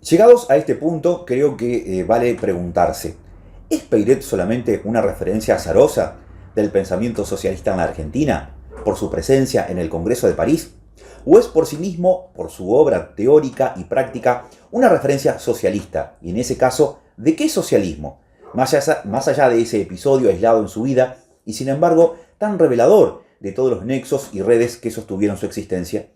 Llegados a este punto, creo que vale preguntarse, ¿es Peiret solamente una referencia azarosa del pensamiento socialista en la Argentina, por su presencia en el Congreso de París? ¿O es por sí mismo, por su obra teórica y práctica, una referencia socialista? Y en ese caso, ¿de qué socialismo? Más allá de ese episodio aislado en su vida, y sin embargo tan revelador de todos los nexos y redes que sostuvieron su existencia.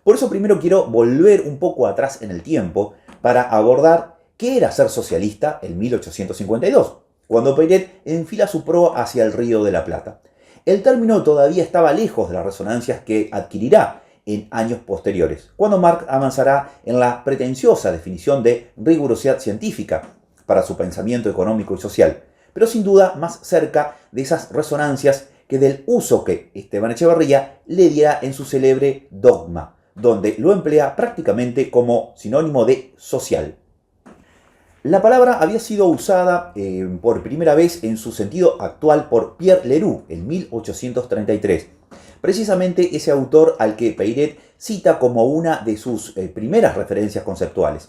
Por eso primero quiero volver un poco atrás en el tiempo para abordar qué era ser socialista en 1852, cuando Peiret enfila su proa hacia el Río de la Plata. El término todavía estaba lejos de las resonancias que adquirirá en años posteriores, cuando Marx avanzará en la pretenciosa definición de rigurosidad científica para su pensamiento económico y social, pero sin duda más cerca de esas resonancias que del uso que Esteban Echeverría le diera en su célebre Dogma, donde lo emplea prácticamente como sinónimo de social. La palabra había sido usada por primera vez en su sentido actual por Pierre Leroux en 1833, precisamente ese autor al que Peiret cita como una de sus primeras referencias conceptuales.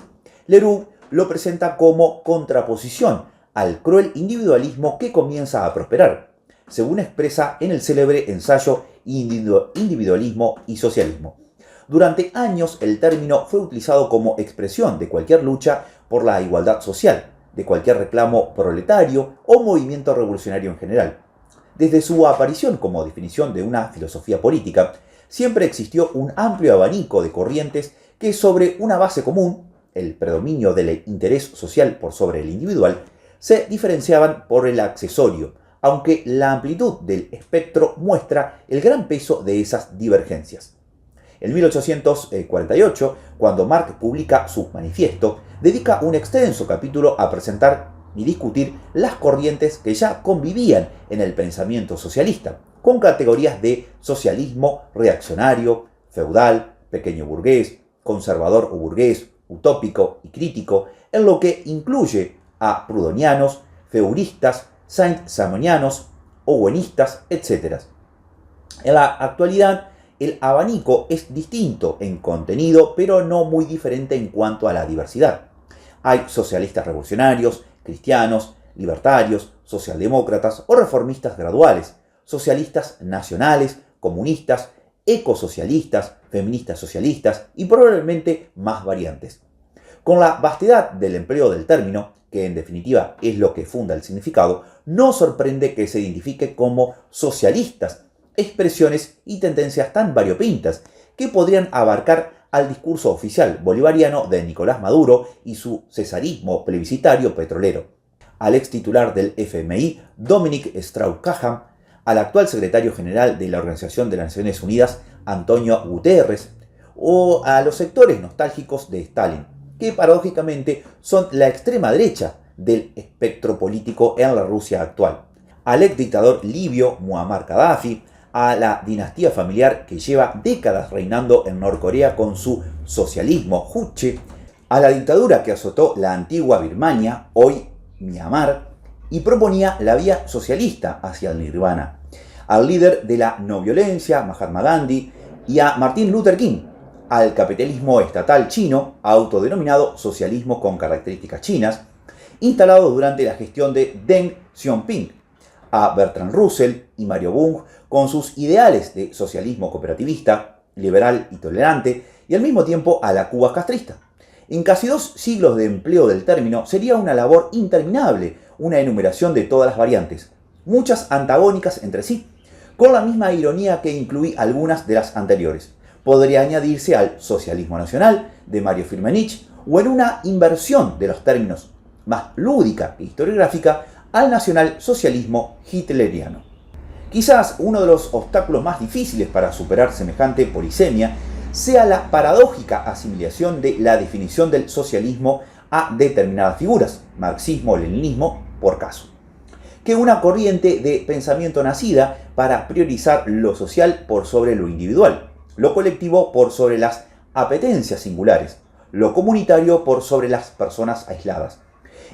Leroux lo presenta como contraposición al cruel individualismo que comienza a prosperar, según expresa en el célebre ensayo Individualismo y Socialismo. Durante años el término fue utilizado como expresión de cualquier lucha por la igualdad social, de cualquier reclamo proletario o movimiento revolucionario en general. Desde su aparición como definición de una filosofía política, siempre existió un amplio abanico de corrientes que sobre una base común, el predominio del interés social por sobre el individual, se diferenciaban por el accesorio, aunque la amplitud del espectro muestra el gran peso de esas divergencias. En 1848, cuando Marx publica su manifiesto, dedica un extenso capítulo a presentar y discutir las corrientes que ya convivían en el pensamiento socialista, con categorías de socialismo reaccionario, feudal, pequeño burgués, conservador o burgués, utópico y crítico, en lo que incluye a proudhonianos, feuristas, saint-simonianos, owenistas, etc. En la actualidad, el abanico es distinto en contenido, pero no muy diferente en cuanto a la diversidad. Hay socialistas revolucionarios, cristianos, libertarios, socialdemócratas o reformistas graduales, socialistas nacionales, comunistas, ecosocialistas, feministas socialistas y probablemente más variantes. Con la vastedad del empleo del término, que en definitiva es lo que funda el significado, no sorprende que se identifique como socialistas, expresiones y tendencias tan variopintas que podrían abarcar al discurso oficial bolivariano de Nicolás Maduro y su cesarismo plebiscitario petrolero, al ex titular del FMI, Dominic Strauss-Kahn, al actual secretario general de la Organización de las Naciones Unidas, Antonio Guterres, o a los sectores nostálgicos de Stalin, que paradójicamente son la extrema derecha del espectro político en la Rusia actual, al ex dictador libio Muammar Gaddafi, a la dinastía familiar que lleva décadas reinando en Norcorea con su socialismo juche, a la dictadura que azotó la antigua Birmania, hoy Myanmar, y proponía la vía socialista hacia el nirvana, al líder de la no violencia, Mahatma Gandhi, y a Martin Luther King, al capitalismo estatal chino, autodenominado socialismo con características chinas, instalado durante la gestión de Deng Xiaoping, a Bertrand Russell y Mario Bunge con sus ideales de socialismo cooperativista, liberal y tolerante, y al mismo tiempo a la Cuba castrista. En casi 2 siglos de empleo del término sería una labor interminable, una enumeración de todas las variantes, muchas antagónicas entre sí, con la misma ironía que incluí algunas de las anteriores. Podría añadirse al socialismo nacional de Mario Firmenich o en una inversión de los términos más lúdica e historiográfica al nacionalsocialismo hitleriano. Quizás uno de los obstáculos más difíciles para superar semejante polisemia sea la paradójica asimilación de la definición del socialismo a determinadas figuras, marxismo-leninismo por caso, que una corriente de pensamiento nacida para priorizar lo social por sobre lo individual, lo colectivo por sobre las apetencias singulares, lo comunitario por sobre las personas aisladas.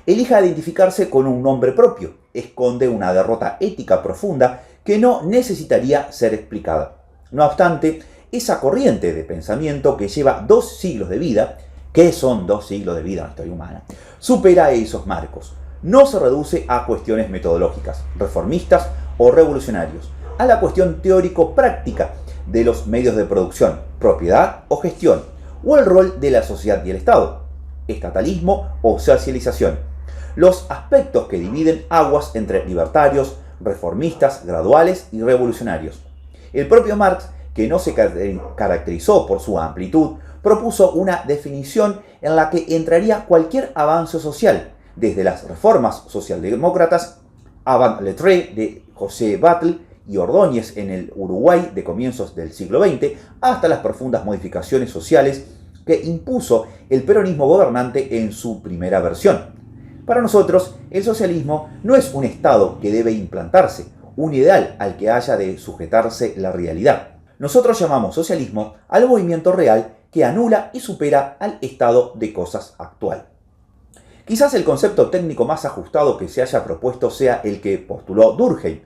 Elija identificarse con un nombre propio, esconde una derrota ética profunda que no necesitaría ser explicada. No obstante, esa corriente de pensamiento que lleva 2 siglos de vida, ¿Qué son 2 siglos de vida en la historia humana? Supera esos marcos. No se reduce a cuestiones metodológicas, reformistas o revolucionarios, a la cuestión teórico-práctica de los medios de producción, propiedad o gestión, o el rol de la sociedad y el Estado, estatalismo o socialización. Los aspectos que dividen aguas entre libertarios, reformistas, graduales y revolucionarios. El propio Marx, que no se caracterizó por su amplitud, propuso una definición en la que entraría cualquier avance social, desde las reformas socialdemócratas, Avant Lettre de José Batlle y Ordóñez en el Uruguay de comienzos del siglo XX, hasta las profundas modificaciones sociales que impuso el peronismo gobernante en su primera versión. Para nosotros, el socialismo no es un Estado que debe implantarse, un ideal al que haya de sujetarse la realidad. Nosotros llamamos socialismo al movimiento real que anula y supera al estado de cosas actual. Quizás el concepto técnico más ajustado que se haya propuesto sea el que postuló Durkheim.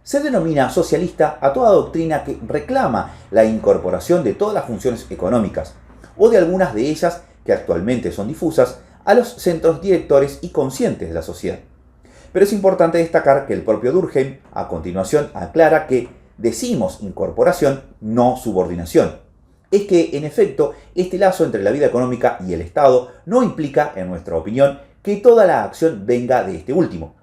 Se denomina socialista a toda doctrina que reclama la incorporación de todas las funciones económicas, o de algunas de ellas que actualmente son difusas, a los centros directores y conscientes de la sociedad. Pero es importante destacar que el propio Durkheim a continuación aclara que decimos incorporación, no subordinación. Es que, en efecto, este lazo entre la vida económica y el Estado no implica, en nuestra opinión, que toda la acción venga de este último.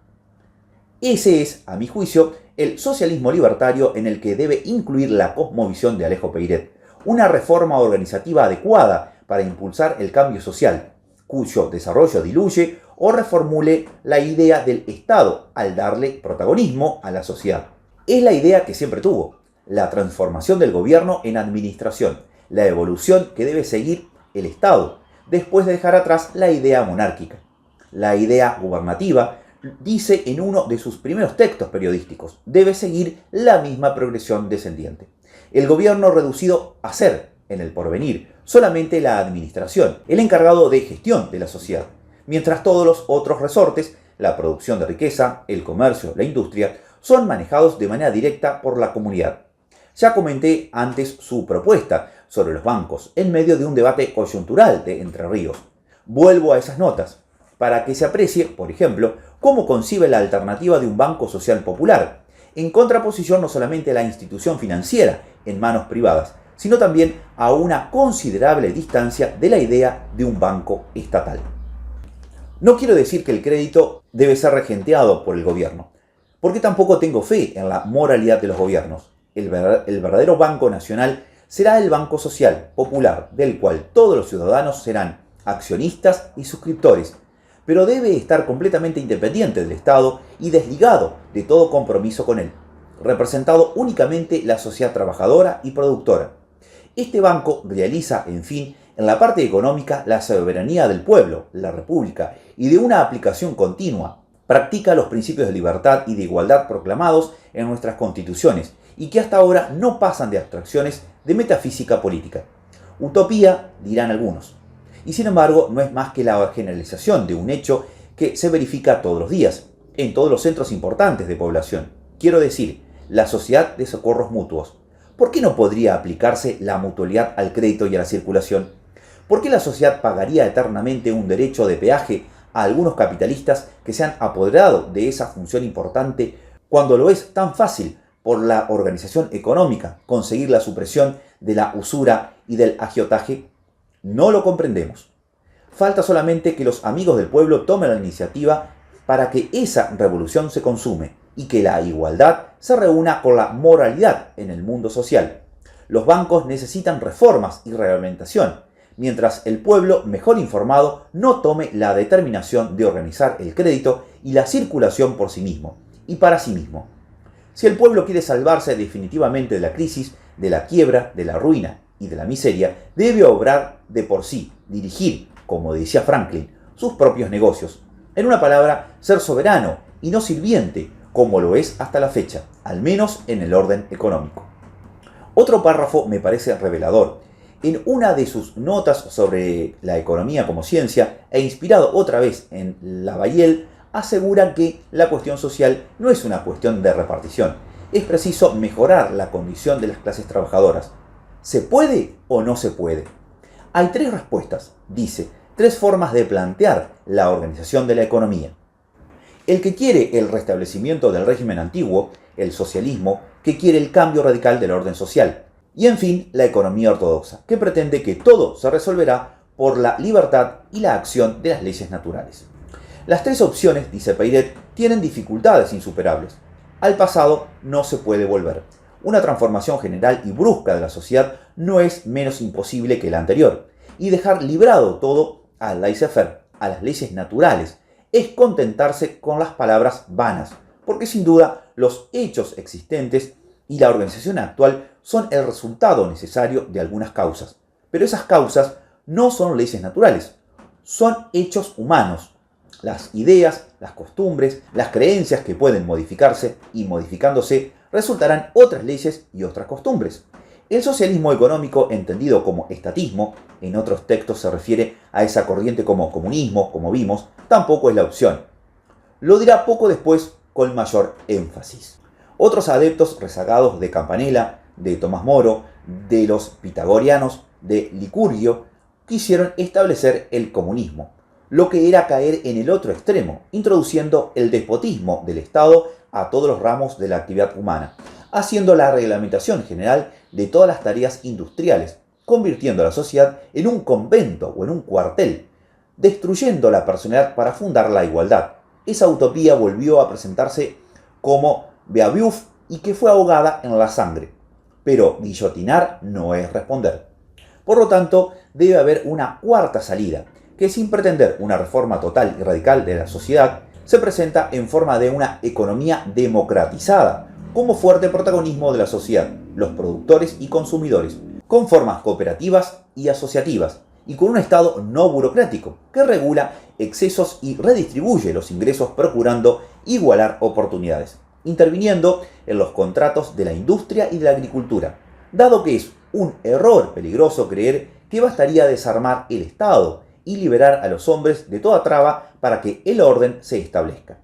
Ese es, a mi juicio, el socialismo libertario en el que debe incluir la cosmovisión de Alejo Peiret, una reforma organizativa adecuada para impulsar el cambio social, cuyo desarrollo diluye o reformule la idea del Estado al darle protagonismo a la sociedad. Es la idea que siempre tuvo, la transformación del gobierno en administración, la evolución que debe seguir el Estado, después de dejar atrás la idea monárquica. La idea gubernativa, dice en uno de sus primeros textos periodísticos, debe seguir la misma progresión descendiente. El gobierno reducido a ser, en el porvenir, solamente la administración, el encargado de gestión de la sociedad, mientras todos los otros resortes, la producción de riqueza, el comercio, la industria, son manejados de manera directa por la comunidad. Ya comenté antes su propuesta sobre los bancos, en medio de un debate coyuntural de Entre Ríos. Vuelvo a esas notas, para que se aprecie, por ejemplo, cómo concibe la alternativa de un banco social popular, en contraposición no solamente a la institución financiera en manos privadas, sino también a una considerable distancia de la idea de un banco estatal. No quiero decir que el crédito debe ser regenteado por el gobierno, porque tampoco tengo fe en la moralidad de los gobiernos. El verdadero banco nacional será el banco social, popular, del cual todos los ciudadanos serán accionistas y suscriptores, pero debe estar completamente independiente del Estado y desligado de todo compromiso con él, representado únicamente la sociedad trabajadora y productora. Este banco realiza, en fin, en la parte económica la soberanía del pueblo, la república, y de una aplicación continua. Practica los principios de libertad y de igualdad proclamados en nuestras constituciones y que hasta ahora no pasan de abstracciones de metafísica política. Utopía, dirán algunos. Y sin embargo, no es más que la generalización de un hecho que se verifica todos los días, en todos los centros importantes de población. Quiero decir, la sociedad de socorros mutuos. ¿Por qué no podría aplicarse la mutualidad al crédito y a la circulación? ¿Por qué la sociedad pagaría eternamente un derecho de peaje a algunos capitalistas que se han apoderado de esa función importante cuando lo es tan fácil por la organización económica conseguir la supresión de la usura y del agiotaje? No lo comprendemos. Falta solamente que los amigos del pueblo tomen la iniciativa para que esa revolución se consume y que la igualdad se reúna con la moralidad en el mundo social. Los bancos necesitan reformas y reglamentación, mientras el pueblo mejor informado no tome la determinación de organizar el crédito y la circulación por sí mismo y para sí mismo. Si el pueblo quiere salvarse definitivamente de la crisis, de la quiebra, de la ruina y de la miseria, debe obrar de por sí, dirigir, como decía Franklin, sus propios negocios. En una palabra, ser soberano y no sirviente, como lo es hasta la fecha, al menos en el orden económico. Otro párrafo me parece revelador. En una de sus notas sobre la economía como ciencia, e inspirado otra vez en Lavallée, asegura que la cuestión social no es una cuestión de repartición. Es preciso mejorar la condición de las clases trabajadoras. ¿Se puede o no se puede? Hay tres respuestas, dice, tres formas de plantear la organización de la economía. El que quiere el restablecimiento del régimen antiguo, el socialismo, que quiere el cambio radical del orden social. Y en fin, la economía ortodoxa, que pretende que todo se resolverá por la libertad y la acción de las leyes naturales. Las tres opciones, dice Peiret, tienen dificultades insuperables. Al pasado no se puede volver. Una transformación general y brusca de la sociedad no es menos imposible que la anterior. Y dejar librado todo al laissez-faire, a las leyes naturales, es contentarse con las palabras vanas, porque sin duda los hechos existentes y la organización actual son el resultado necesario de algunas causas. Pero esas causas no son leyes naturales, son hechos humanos. Las ideas, las costumbres, las creencias que pueden modificarse y modificándose resultarán otras leyes y otras costumbres. El socialismo económico, entendido como estatismo, en otros textos se refiere a esa corriente como comunismo, como vimos, tampoco es la opción. Lo dirá poco después con mayor énfasis. Otros adeptos rezagados de Campanella, de Tomás Moro, de los pitagorianos, de Licurgo, quisieron establecer el comunismo, lo que era caer en el otro extremo, introduciendo el despotismo del Estado a todos los ramos de la actividad humana, haciendo la reglamentación general de todas las tareas industriales, convirtiendo a la sociedad en un convento o en un cuartel, destruyendo la personalidad para fundar la igualdad. Esa utopía volvió a presentarse como Beowulf y que fue ahogada en la sangre. Pero guillotinar no es responder. Por lo tanto, debe haber una cuarta salida, que sin pretender una reforma total y radical de la sociedad, se presenta en forma de una economía democratizada, como fuerte protagonismo de la sociedad, los productores y consumidores, con formas cooperativas y asociativas, y con un Estado no burocrático, que regula excesos y redistribuye los ingresos procurando igualar oportunidades, interviniendo en los contratos de la industria y de la agricultura, dado que es un error peligroso creer que bastaría desarmar el Estado y liberar a los hombres de toda traba para que el orden se establezca.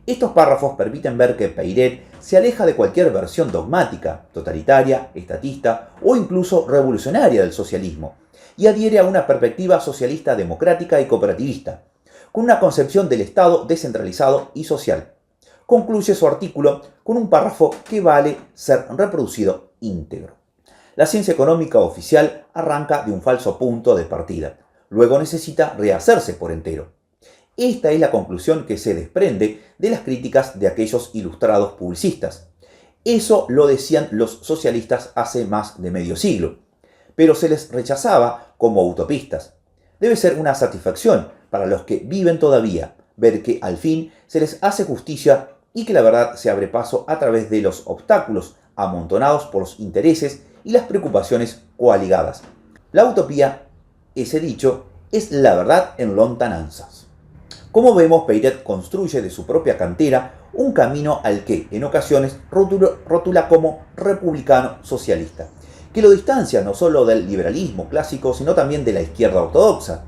Estos párrafos permiten ver que Peiret se aleja de cualquier versión dogmática, totalitaria, estatista o incluso revolucionaria del socialismo, y adhiere a una perspectiva socialista democrática y cooperativista, con una concepción del Estado descentralizado y social. Concluye su artículo con un párrafo que vale ser reproducido íntegro. La ciencia económica oficial arranca de un falso punto de partida, luego necesita rehacerse por entero. Esta es la conclusión que se desprende de las críticas de aquellos ilustrados publicistas. Eso lo decían los socialistas hace más de medio siglo, pero se les rechazaba como utopistas. Debe ser una satisfacción para los que viven todavía ver que al fin se les hace justicia y que la verdad se abre paso a través de los obstáculos amontonados por los intereses y las preocupaciones coaligadas. La utopía, ese dicho, es la verdad en lontananzas. Como vemos, Peiret construye de su propia cantera un camino al que, en ocasiones, rotula como republicano socialista, que lo distancia no solo del liberalismo clásico, sino también de la izquierda ortodoxa.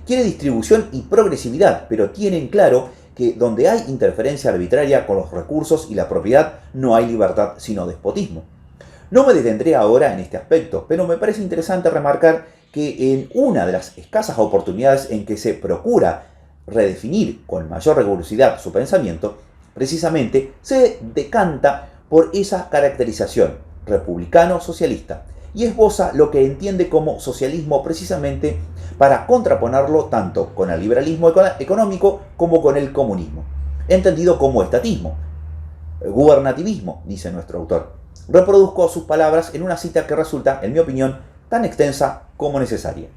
Quiere distribución y progresividad, pero tiene en claro que donde hay interferencia arbitraria con los recursos y la propiedad, no hay libertad sino despotismo. No me detendré ahora en este aspecto, pero me parece interesante remarcar que en una de las escasas oportunidades en que se procura redefinir con mayor rigurosidad su pensamiento, precisamente se decanta por esa caracterización republicano-socialista y esboza lo que entiende como socialismo precisamente para contraponerlo tanto con el liberalismo económico como con el comunismo, entendido como estatismo, gubernativismo, dice nuestro autor. Reproduzco sus palabras en una cita que resulta, en mi opinión, tan extensa como necesaria.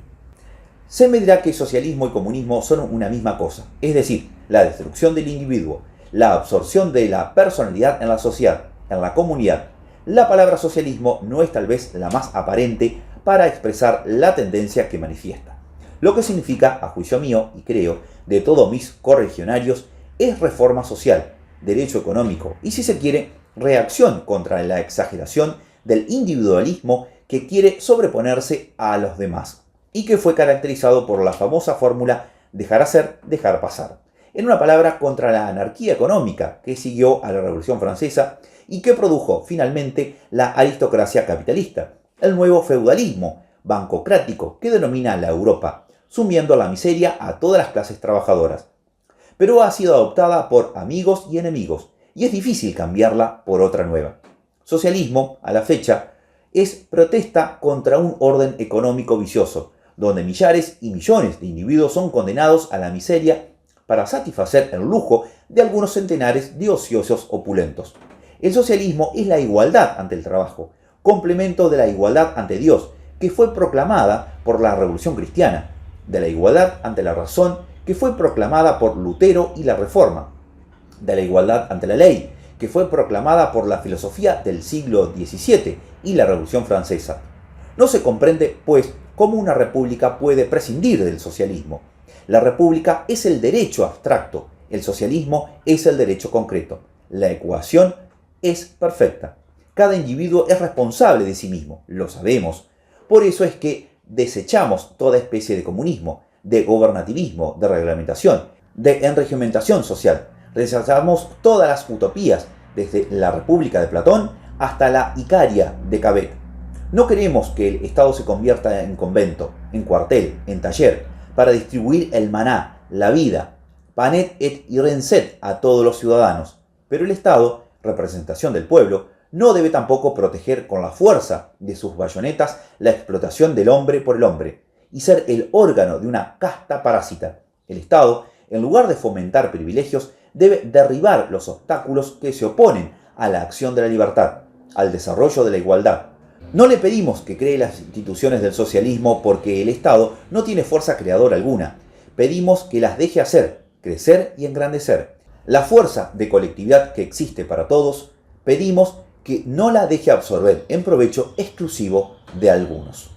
Se me dirá que socialismo y comunismo son una misma cosa, es decir, la destrucción del individuo, la absorción de la personalidad en la sociedad, en la comunidad. La palabra socialismo no es tal vez la más aparente para expresar la tendencia que manifiesta. Lo que significa, a juicio mío y creo, de todos mis correligionarios, es reforma social, derecho económico y, si se quiere, reacción contra la exageración del individualismo que quiere sobreponerse a los demás y que fue caracterizado por la famosa fórmula dejar hacer, dejar pasar. En una palabra, contra la anarquía económica que siguió a la Revolución Francesa y que produjo finalmente la aristocracia capitalista, el nuevo feudalismo, bancocrático que denomina la Europa, sumiendo a la miseria a todas las clases trabajadoras. Pero ha sido adoptada por amigos y enemigos, y es difícil cambiarla por otra nueva. Socialismo, a la fecha, es protesta contra un orden económico vicioso, donde millares y millones de individuos son condenados a la miseria para satisfacer el lujo de algunos centenares de ociosos opulentos. El socialismo es la igualdad ante el trabajo, complemento de la igualdad ante Dios, que fue proclamada por la Revolución Cristiana, de la igualdad ante la razón, que fue proclamada por Lutero y la Reforma, de la igualdad ante la ley, que fue proclamada por la filosofía del siglo XVII y la Revolución Francesa. No se comprende, pues, cómo una república puede prescindir del socialismo. La república es el derecho abstracto, el socialismo es el derecho concreto. La ecuación es perfecta. Cada individuo es responsable de sí mismo, lo sabemos. Por eso es que desechamos toda especie de comunismo, de gobernativismo, de reglamentación, de enregimentación social. Rechazamos todas las utopías, desde la República de Platón hasta la Icaria de Cabet. No queremos que el Estado se convierta en convento, en cuartel, en taller, para distribuir el maná, la vida, panet et irencet a todos los ciudadanos. Pero el Estado, representación del pueblo, no debe tampoco proteger con la fuerza de sus bayonetas la explotación del hombre por el hombre, y ser el órgano de una casta parásita. El Estado, en lugar de fomentar privilegios, debe derribar los obstáculos que se oponen a la acción de la libertad, al desarrollo de la igualdad. No le pedimos que cree las instituciones del socialismo porque el Estado no tiene fuerza creadora alguna. Pedimos que las deje hacer, crecer y engrandecer. La fuerza de colectividad que existe para todos, pedimos que no la deje absorber en provecho exclusivo de algunos.